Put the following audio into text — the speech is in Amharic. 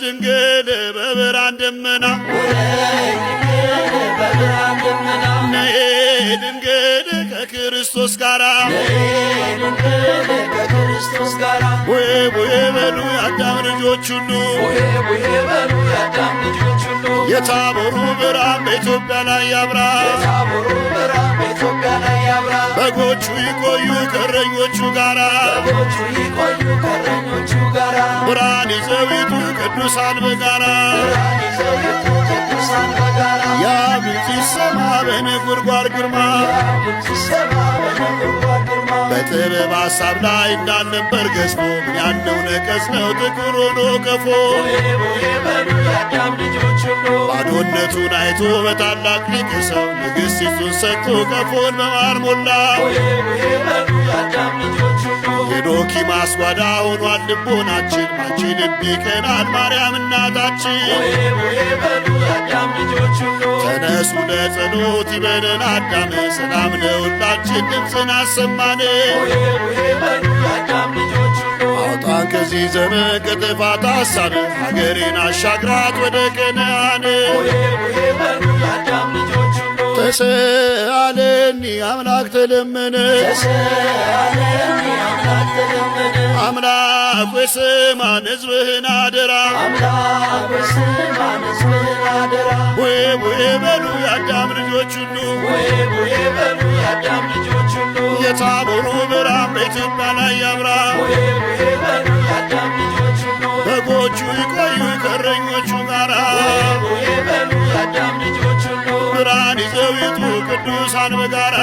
ድንግል በብርሃን ደመና ነይ ድንግል ከክርስቶስ ጋራ ቡሄ ቡሄ በሉ የአዳም ልጆች ሁሉ የታቦሩ ብርሃን በኢትዮጵያ ላይ ያብራ በጎቹ ይቆዩ ከእረኞቹ ጋራ ብርሃን ይዘው ይውጡ ቅዱሳን በጋራ ያብልጥ ይሰማ በነጎድጓድ ግርማ በጥበብ ሐሳብ ላይ እንዳልነበር ገዝፎ ምን ያለው ነቀዝ ነው ጥቁር ሆኖ ቀፎ ባዶነቱን አይቶ በታላቅ ሊቅ ሰው ንግሥቲቱን ሰጥቶ ቀፎን በማር ሞላ የዶኪ ማስጓዳ ሆኗል ልቦናችን ማችን እንዲቀናን ማርያም እናታችን ተነሱ ለጸሎት ይበለን አዳም ሰላም ለሁላችን ድምፅን አሰማን አውጣን ከዚህ ዘመን ከጥፋት ሐሳብ ሀገሬን አሻግራት ወደ ከነዓን ተሰአለኒ አምላክ ተለመነ አምላክ ሆይ ስማን ሕዝብህን አደራ ቡሄ ቡሄ በሉ የአዳም ልጆች ሁሉ የታቦሩ ብርሃን በኢትዮጵያ ላይ ያብራ በጎቹ ይቆዩ ከእረኞቹ ጋራ ብርሃን ይዘው ይውጡ ቅዱሳን በጋራ